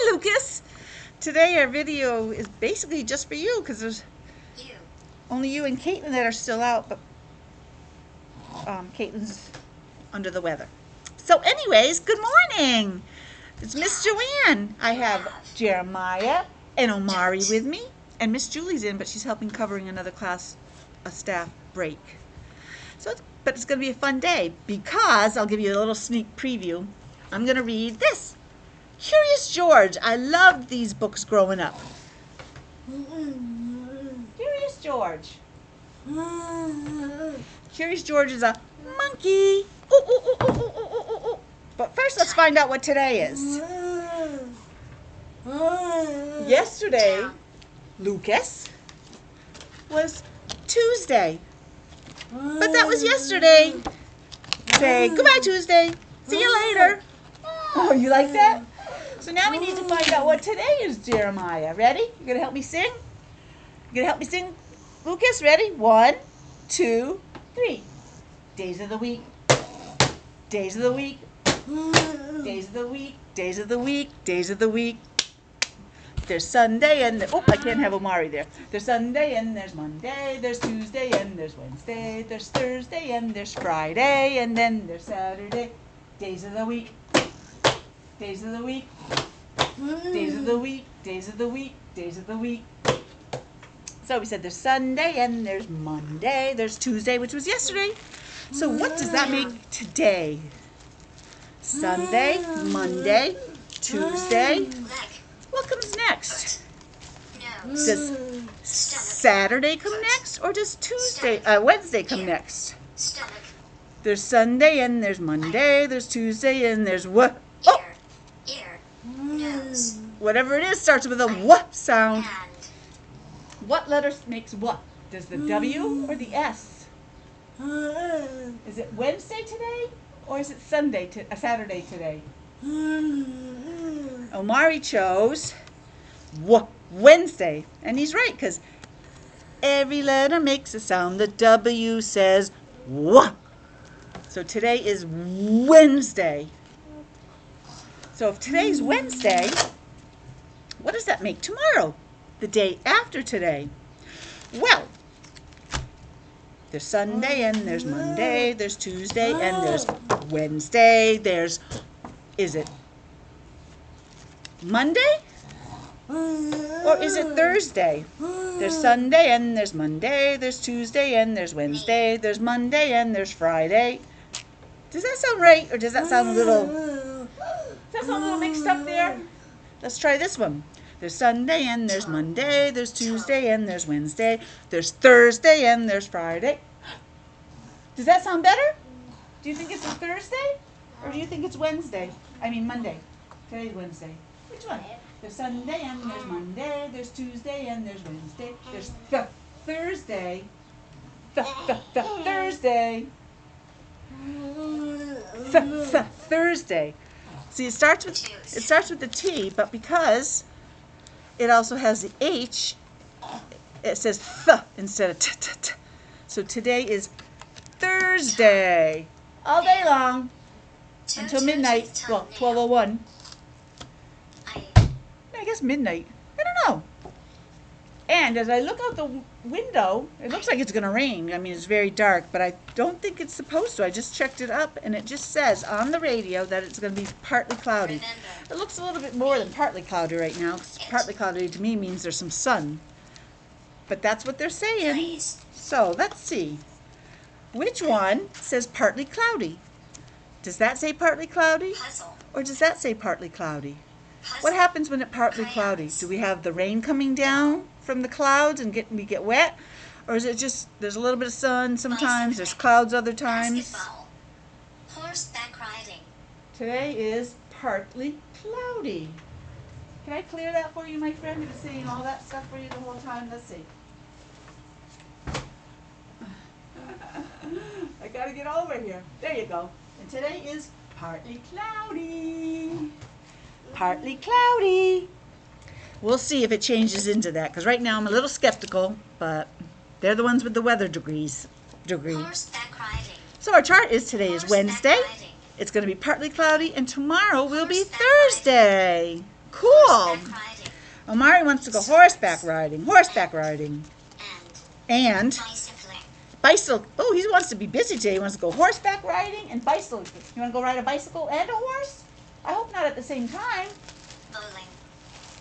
Hi, Lucas. Today our video is basically just for you because there's only you and Caitlin that are still out, but Caitlin's under the weather. So anyways, good morning. It's Miss Joanne. I have Jeremiah and Omari with me, and Miss Julie's in, but she's helping covering another class, a staff break. But it's going to be a fun day because I'll give you a little sneak preview. I'm going to read this. Curious George. I loved these books growing up. Curious George. Curious George is a monkey. Ooh, ooh, ooh, ooh, ooh, ooh, ooh, ooh. But first let's find out what today is. Yesterday, Lucas, was Tuesday. But that was yesterday. Say goodbye, Tuesday. See you later. Oh, you like that? So now we need to find out what today is, Jeremiah. Ready? You're going to help me sing? You're going to help me sing? Lucas, ready? 1, 2, 3. Days of the week. Days of the week. Days of the week. Days of the week. Days of the week. There's Sunday and I can't have Omari there. There's Sunday and there's Monday, there's Tuesday and there's Wednesday, there's Thursday and there's Friday, and then there's Saturday. Days of the week. Days of the week. Days of the week. Days of the week. Days of the week. So we said there's Sunday and there's Monday, there's Tuesday, which was yesterday. So what does that make today? Sunday, Monday, Tuesday. What comes next? Does Saturday come next, or does Wednesday come next? There's Sunday and there's Monday, there's Tuesday and there's what? Oh! Whatever it is starts with a what sound. What letter makes what? Does the W or the S? Is it Wednesday today, or is it Saturday today? Omari chose Wednesday, and he's right because every letter makes a sound. The W says wha. So today is Wednesday. So if today's Wednesday, what does that make tomorrow? The day after today? Well, there's Sunday and there's Monday, there's Tuesday and there's Wednesday. Is it Monday? Or is it Thursday? There's Sunday and there's Monday, there's Tuesday and there's Wednesday, there's Monday and there's Friday. Does that sound right, or does that sound a little mixed up there? Let's try this one. There's Sunday and there's Monday, there's Tuesday and there's Wednesday, there's Thursday and there's Friday. Does that sound better? Do you think it's a Thursday, or do you think it's Wednesday? I mean Monday. Today's Wednesday. Which one? There's Sunday and there's Monday, there's Tuesday and there's Wednesday, there's Thursday, Thursday, Thursday. See, it starts with the T, but because it also has the H, it says th instead of t. So today is Thursday, all day long until midnight. Well, 12:01. I guess midnight. I don't know. And as I look out the window, it looks like it's going to rain. I mean, it's very dark, but I don't think it's supposed to. I just checked it up, and it just says on the radio that it's going to be partly cloudy. It looks a little bit more than partly cloudy right now, because partly cloudy to me means there's some sun. But that's what they're saying. So let's see. Which one says partly cloudy? Does that say partly cloudy? Or does that say partly cloudy? What happens when it's partly cloudy? Do we have the rain coming down from the clouds and we get wet? Or is it just there's a little bit of sun sometimes, there's clouds other times? Horseback riding. Today is partly cloudy. Can I clear that for you, my friend? I've been saying all that stuff for you the whole time. Let's see. I gotta get over here. There you go. And today is partly cloudy. Partly cloudy. We'll see if it changes into that, because right now I'm a little skeptical, but they're the ones with the weather degrees. Horseback riding. So our chart is Wednesday. It's going to be partly cloudy, and tomorrow will be Thursday. Cool. Horseback riding. Omari wants to go horseback riding. Horseback riding. And Bicycling. bicycle. Oh, he wants to be busy today. He wants to go horseback riding and bicycle. You want to go ride a bicycle and a horse? I hope not at the same time. Bowling.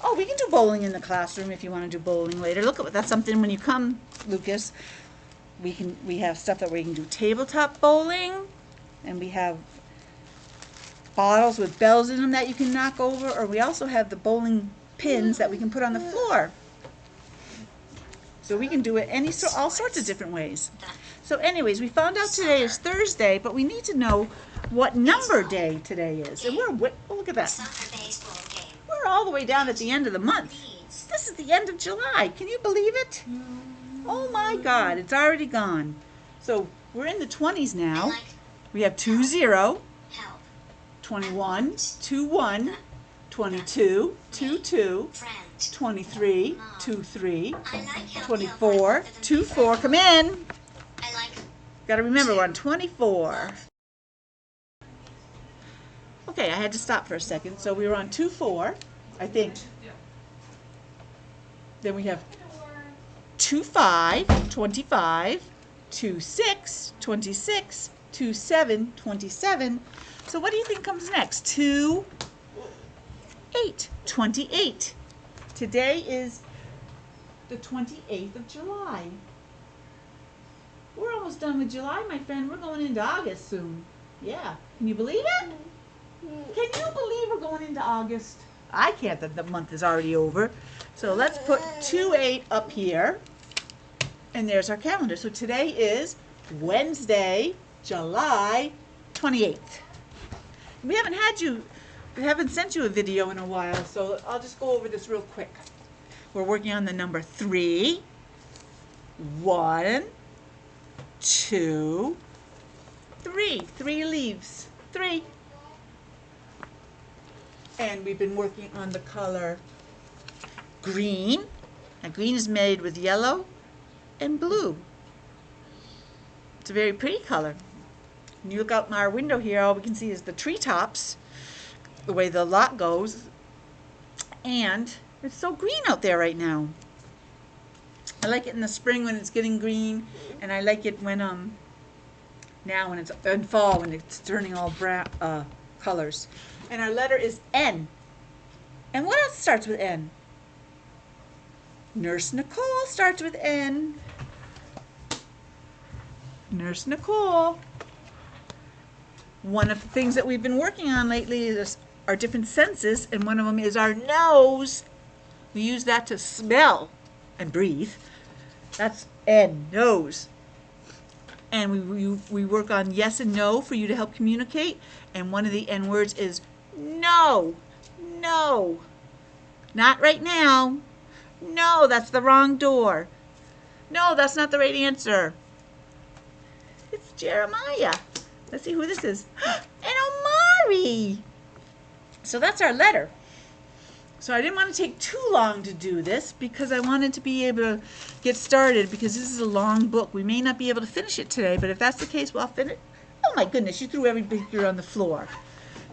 Oh, we can do bowling in the classroom if you want to do bowling later. Look, that's something when you come, Lucas. We have stuff that we can do tabletop bowling, and we have bottles with bells in them that you can knock over, or we also have the bowling pins that we can put on the floor. So we can do it all sorts of different ways. So anyways, we found out today is Thursday, but we need to know what number day today is. And oh, look at that. Soccer baseball game. We're all the way down at the end of the month. Leads. This is the end of July. Can you believe it? Oh my God, it's already gone. So we're in the 20s I now. like We have 20, help. 21, 21, 22, 22, Friend. 23, 23, I like help. 24, 24. Come in. I like Got to remember we're on 24. Okay, I had to stop for a second. So we were on 24, I think. Then we have 25, 25, 26, 26, 27, 27. So what do you think comes next? 2, 8, 28. Today is the 28th of July. We're almost done with July, my friend. We're going into August soon. Yeah. Can you believe it? Can you believe we're going into August? I can't, that the month is already over. So let's put 2-8 up here. And there's our calendar. So today is Wednesday, July 28th. We haven't sent you a video in a while, so I'll just go over this real quick. We're working on the number 3, 1, 2, 3. 3 leaves. 3. And we've been working on the color green. Now green is made with yellow and blue. It's a very pretty color. When you look out our window here, all we can see is the treetops, the way the lot goes. And it's so green out there right now. I like it in the spring when it's getting green, and I like it when now when it's in fall when it's turning all brown colors. And our letter is N. And what else starts with N? Nurse Nicole starts with N. Nurse Nicole. One of the things that we've been working on lately is our different senses, and one of them is our nose. We use that to smell and breathe. That's N, nose. And we work on yes and no for you to help communicate. And one of the N words is no. No. Not right now. No, that's the wrong door. No, that's not the right answer. It's Jeremiah. Let's see who this is. And Omari. So that's our letter. So I didn't want to take too long to do this because I wanted to be able to get started because this is a long book. We may not be able to finish it today, but if that's the case, we'll finish. Oh my goodness, you threw every picture on the floor.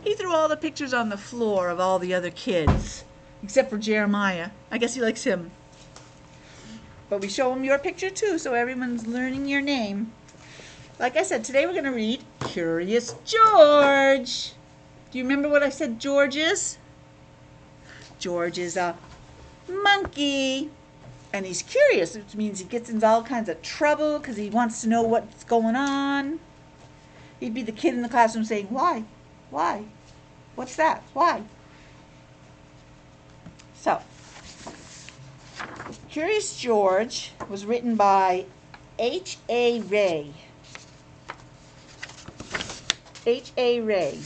He threw all the pictures on the floor of all the other kids, except for Jeremiah. I guess he likes him. But we show him your picture too, so everyone's learning your name. Like I said, today we're going to read Curious George. Do you remember what I said George is? George is a monkey, and he's curious, which means he gets into all kinds of trouble because he wants to know what's going on. He'd be the kid in the classroom saying, why? Why? What's that? Why? So, Curious George was written by H.A. Ray. H.A. Ray.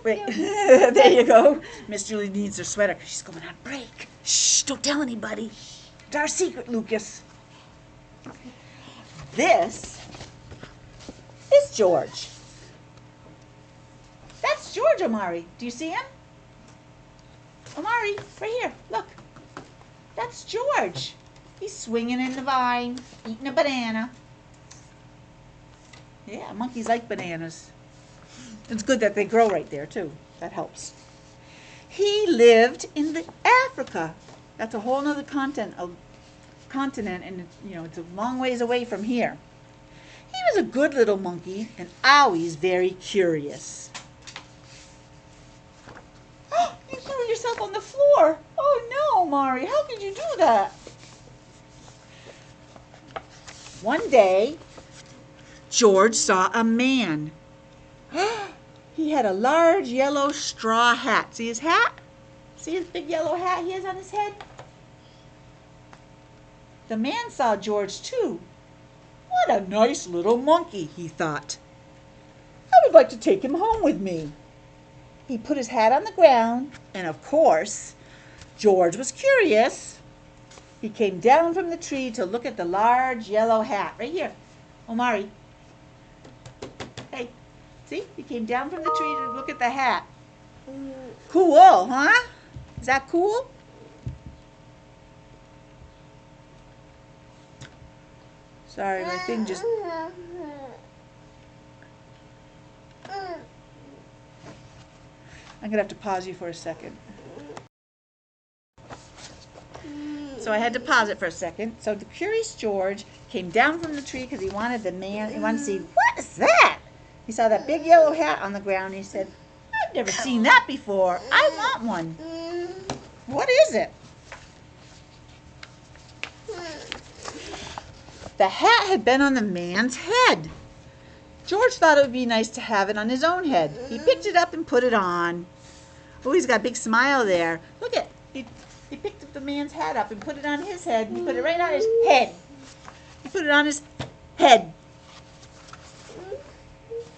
Wait, there you go. Miss Julie needs her sweater because she's going on break. Shh, don't tell anybody. It's our secret, Lucas. This is George. That's George, Omari. Do you see him? Omari, right here. Look. That's George. He's swinging in the vine, eating a banana. Yeah, monkeys like bananas. It's good that they grow right there too. That helps. He lived in Africa. That's a whole other continent, and it's a long ways away from here. He was a good little monkey and always very curious. You threw yourself on the floor. Oh no, Mari, how could you do that? One day, George saw a man. He had a large yellow straw hat. See his hat? See his big yellow hat he has on his head? The man saw George too. What a nice little monkey, he thought. I would like to take him home with me. He put his hat on the ground, and of course, George was curious. He came down from the tree to look at the large yellow hat. Right here. Omari. Hey, see? He came down from the tree to look at the hat. Cool, huh? Is that cool? Sorry, my thing just... I'm going to have to pause you for a second. So I had to pause it for a second. So the curious George came down from the tree because he wanted to see, what is that? He saw that big yellow hat on the ground. He said, I've never seen that before. I want one. What is it? The hat had been on the man's head. George thought it would be nice to have it on his own head. He picked it up and put it on. Oh, he's got a big smile there. Look at, he picked up the man's hat up and put it on his head. And he put it right on his head. He put it on his head.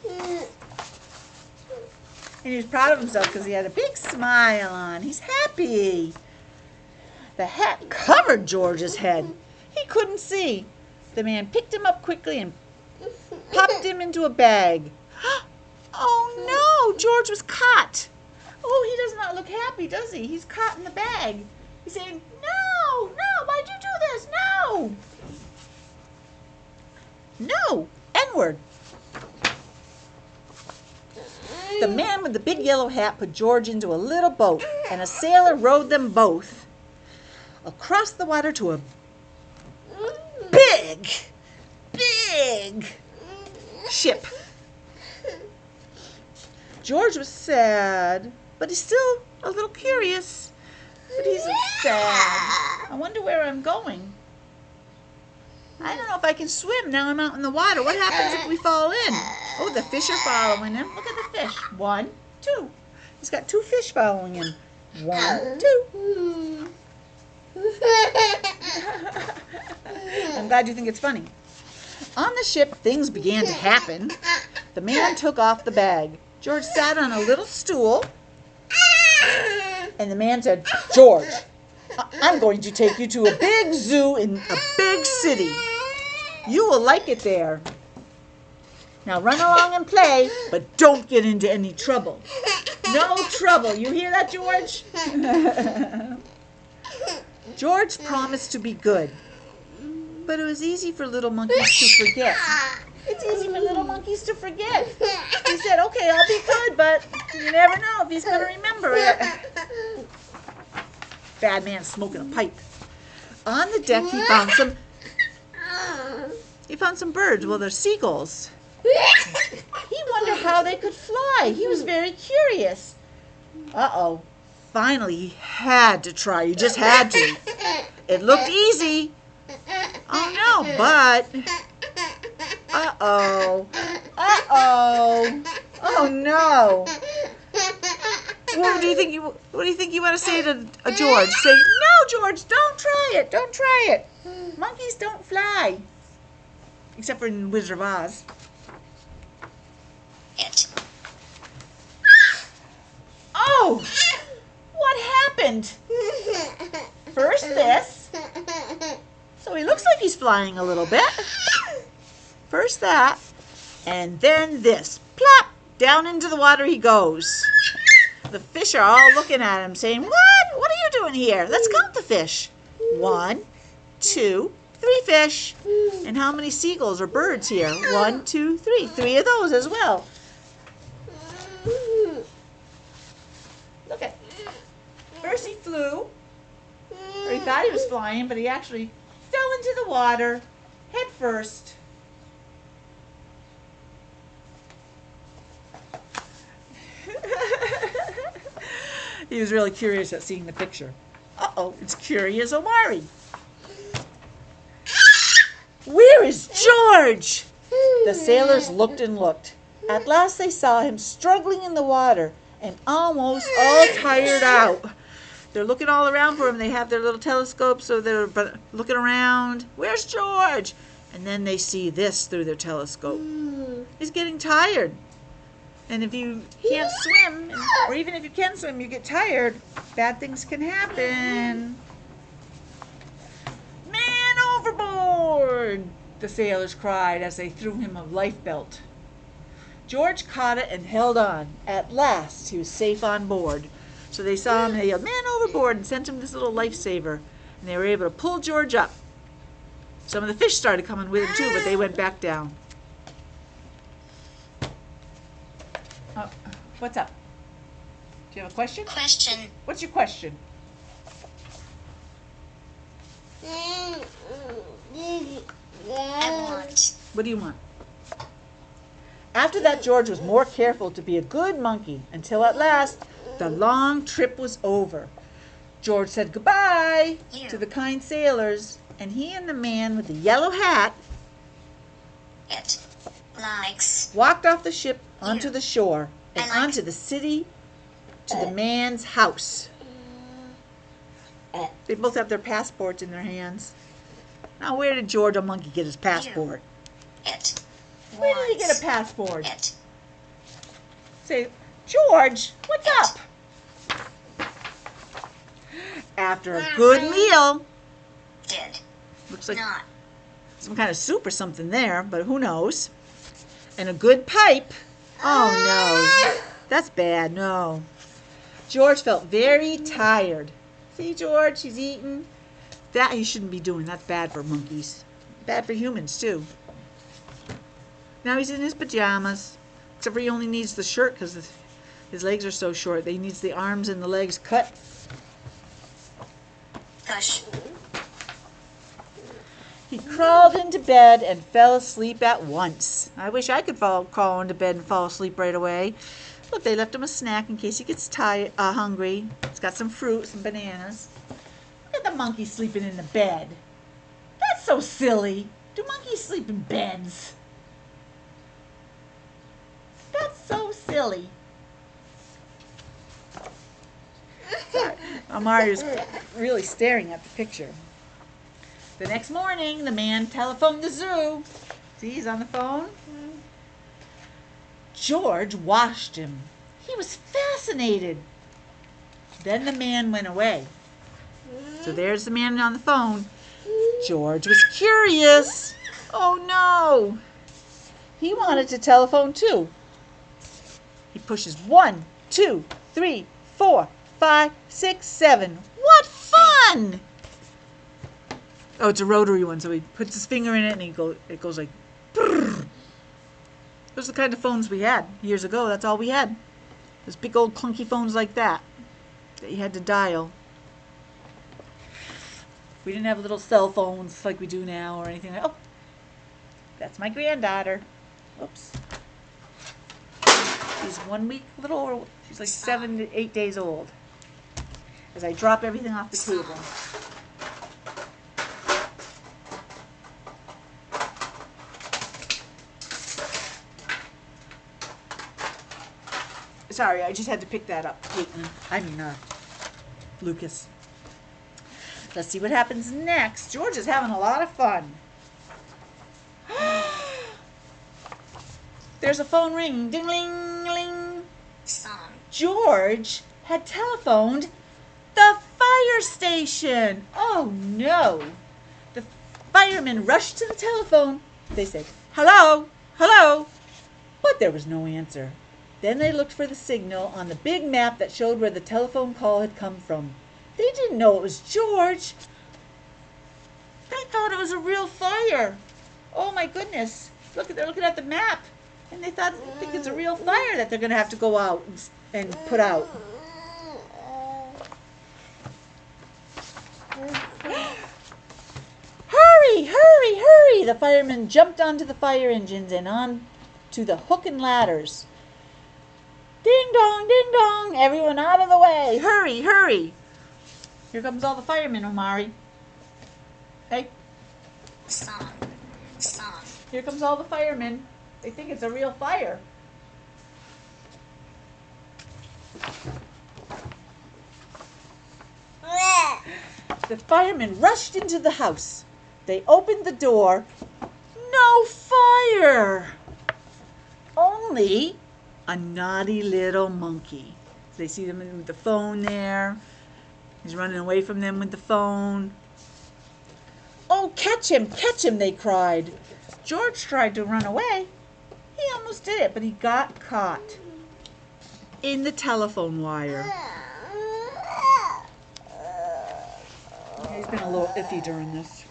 And he was proud of himself because he had a big smile on. He's happy. The hat covered George's head. He couldn't see. The man picked him up quickly and popped him into a bag. Oh no, George was caught. Oh, he does not look happy, does he? He's caught in the bag. He's saying, no, why'd you do this? No. No, N-word. The man with the big yellow hat put George into a little boat, and a sailor rowed them both across the water to a big ship. George was sad, but he's still a little curious. But he's sad. I wonder where I'm going. I don't know if I can swim now I'm out in the water. What happens if we fall in? Oh, the fish are following him. Look at the fish. 1, 2. He's got 2 fish following him. 1, 2. I'm glad you think it's funny. On the ship, things began to happen. The man took off the bag. George sat on a little stool, and the man said, George, I'm going to take you to a big zoo in a big city. You will like it there. Now run along and play, but don't get into any trouble. No trouble. You hear that, George? George promised to be good, but it was easy for little monkeys to forget. It's easy for little monkeys to forget. He said, okay, I'll be good, but you never know if he's going to remember it. Bad man smoking a pipe. On the deck, he found some birds. Well, they're seagulls. He wondered how they could fly. He was very curious. Uh-oh. Finally, he had to try. He just had to. It looked easy. Oh, no, but... Uh-oh. Uh-oh. Oh, no. What do you think you want to say to George? Say, no, George, don't try it. Don't try it. Monkeys don't fly. Except for in Wizard of Oz. Oh! What happened? First this. So he looks like he's flying a little bit. First that. And then this. Plop! Down into the water he goes. The fish are all looking at him saying, what? What are you doing here? Let's count the fish. 1, 2, 3 fish. And how many seagulls or birds here? 1, 2, 3. 3 of those as well. Look at. First he flew, or he thought he was flying, but he actually fell into the water head first. He was really curious at seeing the picture. Uh-oh, it's Curious Omari. Where is George? The sailors looked and looked. At last they saw him struggling in the water and almost all tired out. They're looking all around for him. They have their little telescopes, so they're looking around. Where's George? And then they see this through their telescope. He's getting tired. And if you can't swim, or even if you can swim, you get tired, bad things can happen. Man overboard! The sailors cried as they threw him a life belt. George caught it and held on. At last, he was safe on board. So they saw him and they yelled, "Man overboard," and sent him this little lifesaver. And they were able to pull George up. Some of the fish started coming with him too, but they went back down. Oh, what's up? Do you have a question? Question. What's your question? I want. What do you want? After that, George was more careful to be a good monkey until at last the long trip was over. George said goodbye to the kind sailors, and he and the man with the yellow hat It likes. walked off the ship onto the shore and onto the city to the man's house. They both have their passports in their hands. Now, where did George, a monkey, get his passport? It. Where did he get a passport? It. Say, George, what's up? After a good meal, Did. looks like Not. some kind of soup or something there, but who knows? And a good pipe. Oh no, that's bad, no. George felt very tired. See, George, he's eating. That he shouldn't be doing. That's bad for monkeys. Bad for humans, too. Now he's in his pajamas, except for he only needs the shirt because his legs are so short. He needs the arms and the legs cut. Push. He crawled into bed and fell asleep at once. I wish I could crawl into bed and fall asleep right away. Look, they left him a snack in case he gets hungry. It's got some fruit, some bananas. Look at the monkey sleeping in the bed. That's so silly. Do monkeys sleep in beds? That's so silly. Amari's really staring at the picture. The next morning, the man telephoned the zoo. See, he's on the phone. George watched him. He was fascinated. Then the man went away. So there's the man on the phone. George was curious. Oh no. He wanted to telephone too. He pushes 1, 2, 3, 4, 5, 6, 7. What fun! Oh, it's a rotary one, so he puts his finger in it and it goes like brrr. Those are the kind of phones we had years ago. That's all we had. Those big old clunky phones like that you had to dial. We didn't have little cell phones like we do now or anything. Oh, that's my granddaughter. Oops. She's 1 week, a little over. She's like 7 to 8 days old. As I drop everything off the table. Sorry, I just had to pick that up. Lucas. Let's see what happens next. George is having a lot of fun. There's a phone ring. Ding-ling-ling. Song. George had telephoned the fire station. Oh, no. The firemen rushed to the telephone. They said, "Hello, hello." But there was no answer. Then they looked for the signal on the big map that showed where the telephone call had come from. They didn't know it was George. They thought it was a real fire. Oh my goodness. Look, they're looking at the map. And they think it's a real fire that they're going to have to go out and put out. Hurry, hurry, hurry! The firemen jumped onto the fire engines and on to the hook and ladders. Ding dong, ding dong! Everyone out of the way! Hurry, hurry! Here comes all the firemen, Omari. Hey, Song. Song. here comes all the firemen. They think it's a real fire. The firemen rushed into the house. They opened the door. No fire! Only a naughty little monkey. They see them with the phone there. He's running away from them with the phone. Oh, catch him, they cried. George tried to run away. He almost did it, but he got caught in the telephone wire. He's been a little iffy during this.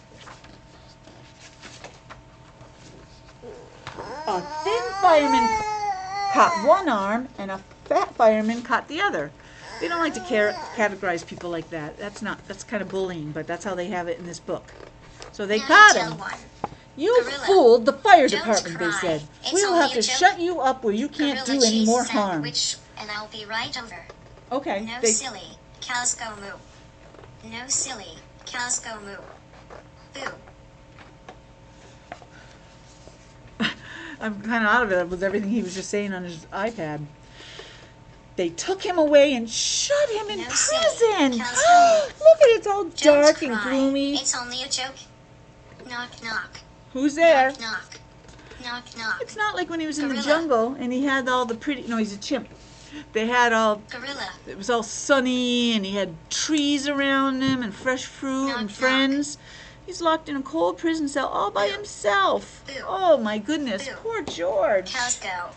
A thin fireman caught one arm and a fat fireman caught the other. They don't like to categorize people like that. That's kind of bullying, but that's how they have it in this book. So they caught him. You fooled the fire department, they said. We will have to shut you up where you can't do any more harm. And I'll be right over. Okay. No silly, cows go moo. No silly, cows go moo. Boo. I'm kind of out of it with everything he was just saying on his iPad. They took him away and shut him in prison. Look at it, it's all dark and gloomy. It's only a joke. Knock, knock. Who's there? Knock, knock. Knock, knock. It's not like when he was in the jungle and he had all the pretty... No, he's a chimp. They had all... Gorilla. It was all sunny and he had trees around him and fresh fruit and friends. He's locked in a cold prison cell all by himself. Boo. Oh my goodness, Boo. poor George. Cows go.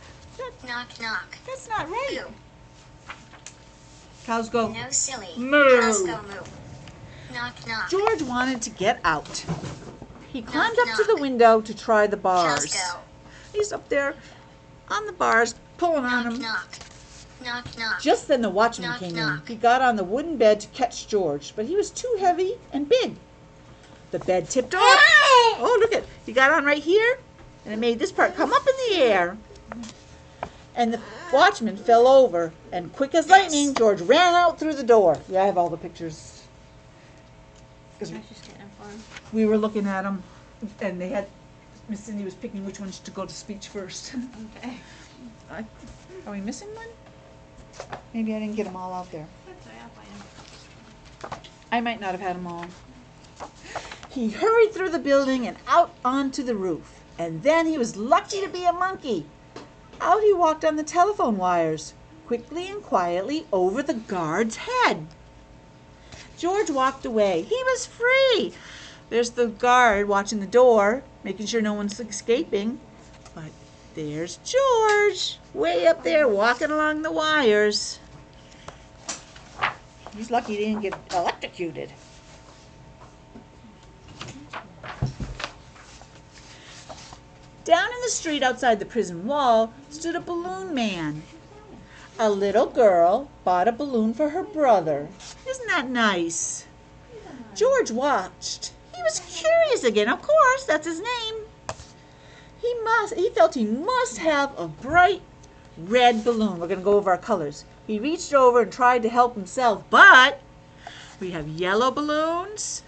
Knock, knock. That's not right. Boo. Cows go. No silly. Moo. Cows go moo. Knock, knock. George wanted to get out. He climbed Knock, up to the knock. window to try the bars. Cows go. He's up there on the bars, pulling on Knock, them. knock. Knock, knock. Just then the watchman Knock, came in. knock. He got on the wooden bed to catch George, but he was too heavy and big. The bed tipped over. Oh, look at it. He got on right here, and it made this part come up in the air. And the watchman fell over, and quick as lightning, George ran out through the door. Yeah, I have all the pictures. Because we were looking at them, and they had, Miss Cindy was picking which ones to go to speech first. Okay. Are we missing one? Maybe I didn't get them all out there. That's all right, I'll find 'em. I might not have had them all. He hurried through the building and out onto the roof. And then he was lucky to be a monkey. Out he walked on the telephone wires, quickly and quietly over the guard's head. George walked away. He was free. There's the guard watching the door, making sure no one's escaping. But there's George, way up there, walking along the wires. He's lucky he didn't get electrocuted. Down in the street outside the prison wall stood a balloon man. A little girl bought a balloon for her brother. Isn't that nice? George watched. He was curious again. Of course, that's his name. He felt he must have a bright red balloon. We're going to go over our colors. He reached over and tried to help himself, but we have yellow balloons.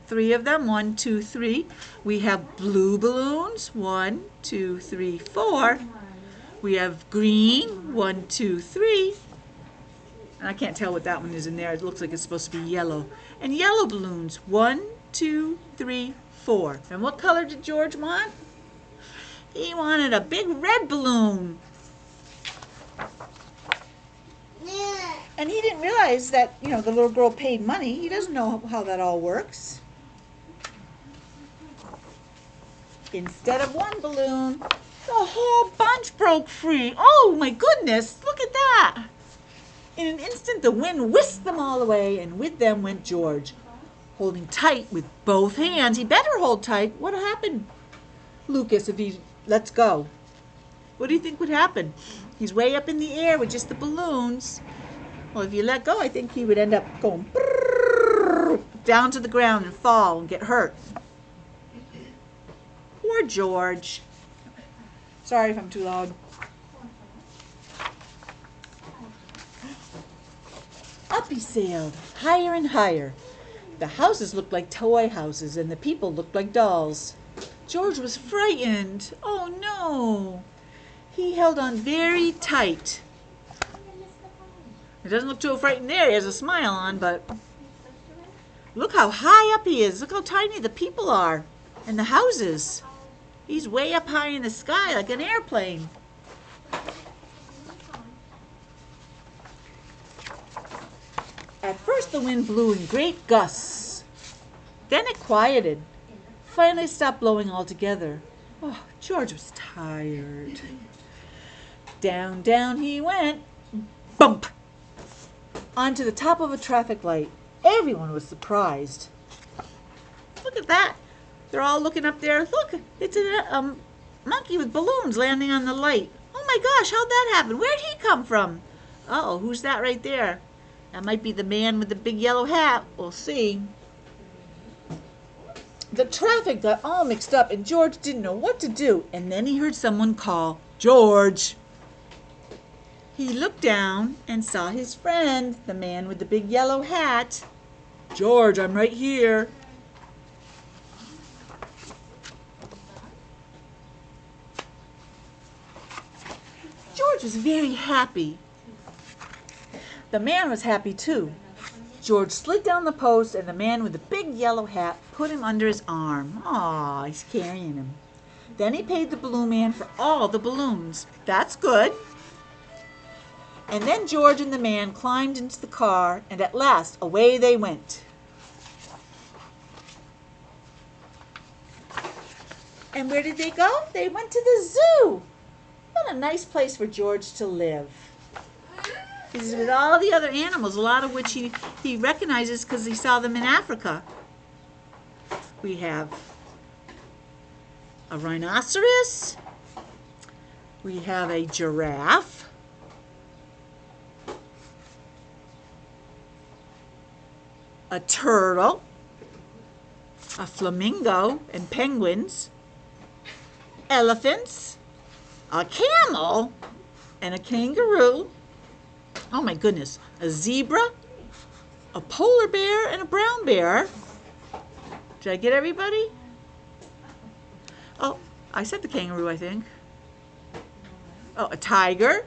3 of them, 1, 2, 3. We have blue balloons, 1, 2, 3, 4. We have green, 1, 2, 3. And I can't tell what that one is in there. It looks like it's supposed to be yellow. And yellow balloons, 1, 2, 3, 4. And what color did George want? He wanted a big red balloon. And he didn't realize that, the little girl paid money. He doesn't know how that all works. Instead of one balloon, the whole bunch broke free. Oh my goodness, look at that. In an instant, the wind whisked them all away, and with them went George. holding tight with both hands. He better hold tight. What happened, Lucas, if he lets go? What do you think would happen? He's way up in the air with just the balloons. Well, if you let go, I think he would end up going down to the ground and fall and get hurt. Poor George. Sorry if I'm too loud. Up he sailed, higher and higher. The houses looked like toy houses and the people looked like dolls. George was frightened. Oh no! He held on very tight. He doesn't look too frightened there. He has a smile on, but look how high up he is. Look how tiny the people are and the houses. He's way up high in the sky like an airplane. At first the wind blew in great gusts. Then it quieted. Finally stopped blowing altogether. Oh, George was tired. Down, down he went. Bump! Onto the top of a traffic light. Everyone was surprised. Look at that. They're all looking up there. Look, it's a monkey with balloons landing on the light. Oh my gosh, how'd that happen? Where'd he come from? Uh-oh, who's that right there? That might be the man with the big yellow hat. We'll see. The traffic got all mixed up and George didn't know what to do. And then he heard someone call, "George!" He looked down and saw his friend, the man with the big yellow hat. "George, I'm right here." George was very happy. The man was happy too. George slid down the post and the man with the big yellow hat put him under his arm. Aw, he's carrying him. Then he paid the balloon man for all the balloons. That's good. And then George and the man climbed into the car and at last away they went. And where did they go? They went to the zoo. What a nice place for George to live. He's with all the other animals, a lot of which he recognizes because he saw them in Africa. We have a rhinoceros. We have a giraffe. A turtle. A flamingo and penguins. Elephants. A camel. And a kangaroo. Oh my goodness, a zebra, a polar bear, and a brown bear. Did I get everybody? Oh, I said the kangaroo, I think. Oh, a tiger,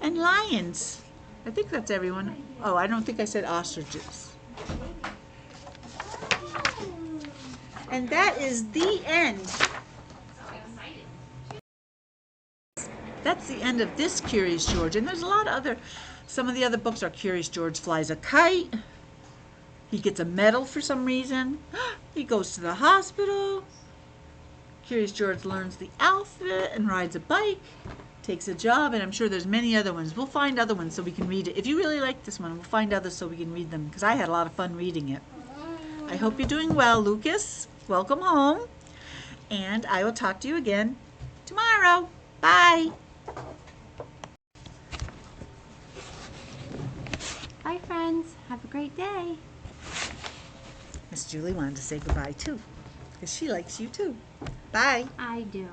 and lions. I think that's everyone. Oh, I don't think I said ostriches. And that is the end. That's the end of this Curious George. And there's a lot of other, some of the other books are Curious George flies a kite. He gets a medal for some reason. He goes to the hospital. Curious George learns the alphabet and rides a bike. Takes a job, and I'm sure there's many other ones. We'll find other ones so we can read it. If you really like this one, we'll find others so we can read them because I had a lot of fun reading it. I hope you're doing well, Lucas. Welcome home. And I will talk to you again tomorrow. Bye. Bye, friends. Have a great day. Miss Julie wanted to say goodbye too because she likes you too. Bye. I do.